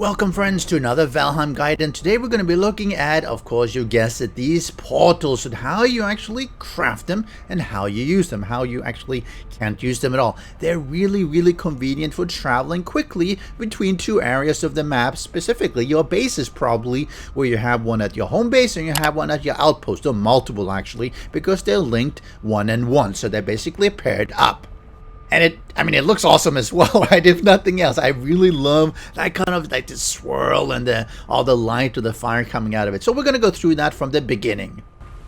Welcome friends to another Valheim guide, and today we're going to be looking at, of course you guessed it, these portals and how you actually craft them and how you use them, how you actually can't use them at all. They're really convenient for traveling quickly between two areas of the map, specifically your bases probably, where you have one at your home base and you have one at your outpost, or multiple actually, because they're linked one and one, so they're basically paired up. And it looks awesome as well, right? If nothing else, I really love that kind of like the swirl and all the light of the fire coming out of it. So we're going to go through that from the beginning.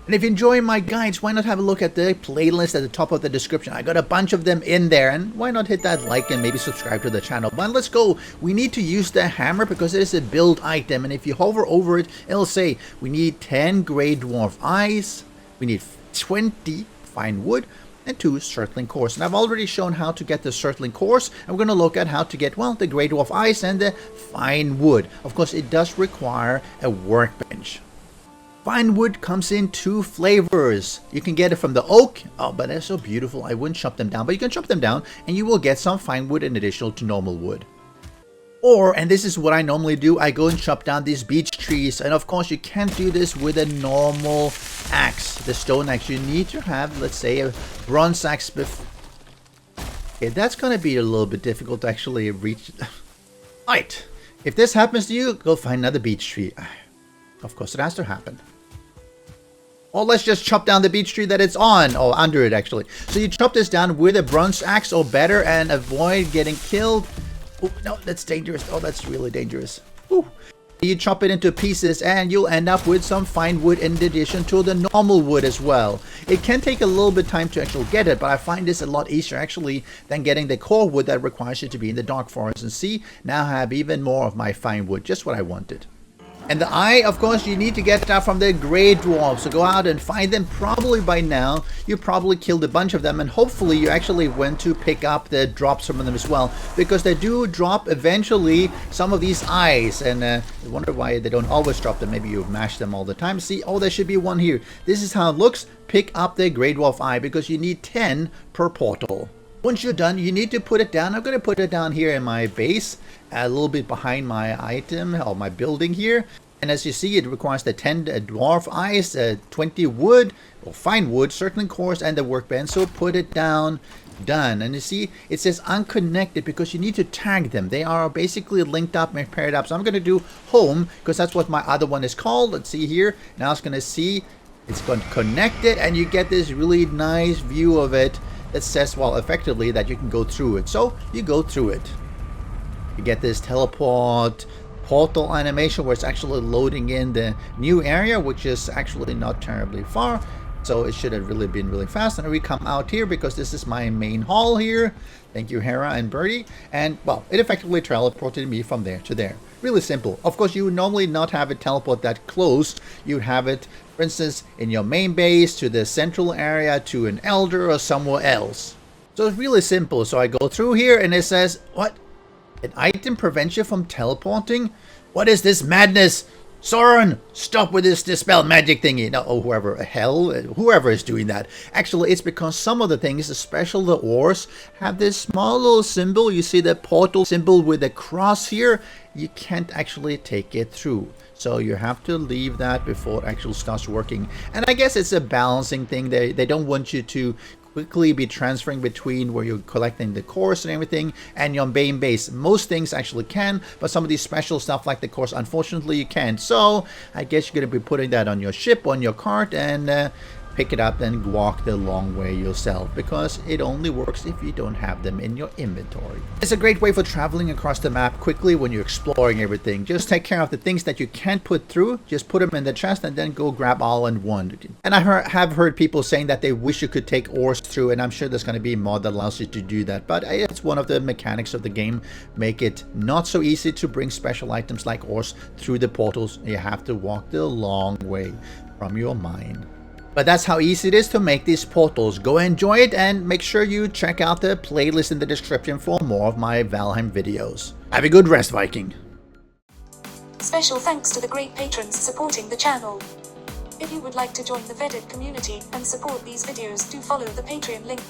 And if you enjoy my guides, why not have a look at the playlist at the top of the description? I got a bunch of them in there, and why not hit that like and maybe subscribe to the channel. But let's go. We need to use the hammer because it is a build item, and if you hover over it, it'll say we need 10 Greydwarf eyes, we need 20 fine wood, and 2 circling cores. And I've already shown how to get the circling cores, and we're going to look at how to get, well, the Greydwarf eyes and the fine wood. Of course, it does require a workbench. Fine wood comes in 2 flavors. You can get it from the oak. Oh, but they're so beautiful. I wouldn't chop them down, but you can chop them down and you will get some fine wood in addition to normal wood. Or, and this is what I normally do, I go and chop down these beech trees. And of course, you can't do this with a normal axe, the stone axe. You need to have, let's say, a bronze axe. Okay, that's going to be a little bit difficult to actually reach. Right. If this happens to you, go find another beech tree. Of course, it has to happen. Or let's just chop down the beech tree that it's on, or under it actually. So you chop this down with a bronze axe or better and avoid getting killed. Oh, no, that's dangerous. Oh, that's really dangerous. Whew. You chop it into pieces and you'll end up with some fine wood in addition to the normal wood as well. It can take a little bit of time to actually get it, but I find this a lot easier actually than getting the core wood that requires you to be in the dark forest. And see, now I have even more of my fine wood, just what I wanted. And the eye, of course, you need to get that from the Greydwarf. So go out and find them. Probably by now, you probably killed a bunch of them. And hopefully you actually went to pick up the drops from them as well. Because they do drop eventually some of these eyes. And I wonder why they don't always drop them. Maybe you mash them all the time. See, oh, there should be one here. This is how it looks. Pick up the Greydwarf eye because you need 10 per portal. Once you're done, you need to put it down. I'm going to put it down here in my base, a little bit behind my item, or my building here. And as you see, it requires the 10 dwarf eyes, 20 wood, or fine wood, circling cores, and the workbench. So put it down, done. And you see, it says unconnected because you need to tag them. They are basically linked up and paired up. So I'm going to do home because that's what my other one is called. Let's see here. Now it's going to see, it's going to connect it, and you get this really nice view of it. That says, well, effectively that you can go through it. So you go through it. You get this teleport portal animation where it's actually loading in the new area, which is actually not terribly far. So it should have really been really fast. And we come out here because this is my main hall here. Thank you, Hera and Birdie. And, well, it effectively teleported me from there to there. Really simple. Of course, you would normally not have it teleport that close. You'd have it, for instance, in your main base, to the central area, to an elder, or somewhere else. So it's really simple. So I go through here, and it says, what? An item prevents you from teleporting? What is this madness? Soren, stop with this dispel magic thingy. No, oh, whoever is doing that. Actually, it's because some of the things, especially the ores, have this small little symbol. You see the portal symbol with a cross here. You can't actually take it through. So you have to leave that before it actually starts working. And I guess it's a balancing thing. They don't want you to quickly be transferring between where you're collecting the cores and everything and your main base. Most things actually can, but some of these special stuff like the cores, unfortunately you can't. So I guess you're going to be putting that on your ship, on your cart, and pick it up and walk the long way yourself, because it only works if you don't have them in your inventory. It's a great way for traveling across the map quickly when you're exploring everything. Just take care of the things that you can't put through, just put them in the chest and then go grab all in one. And I have heard people saying that they wish you could take ores through, and I'm sure there's going to be a mod that allows you to do that, but it's one of the mechanics of the game. Make it not so easy to bring special items like ores through the portals. You have to walk the long way from your mine. But that's how easy it is to make these portals. Go enjoy it, and make sure you check out the playlist in the description for more of my Valheim videos. Have a good rest, Viking. Special thanks to the great patrons supporting the channel. If you would like to join the vetted community and support these videos, do follow the Patreon link.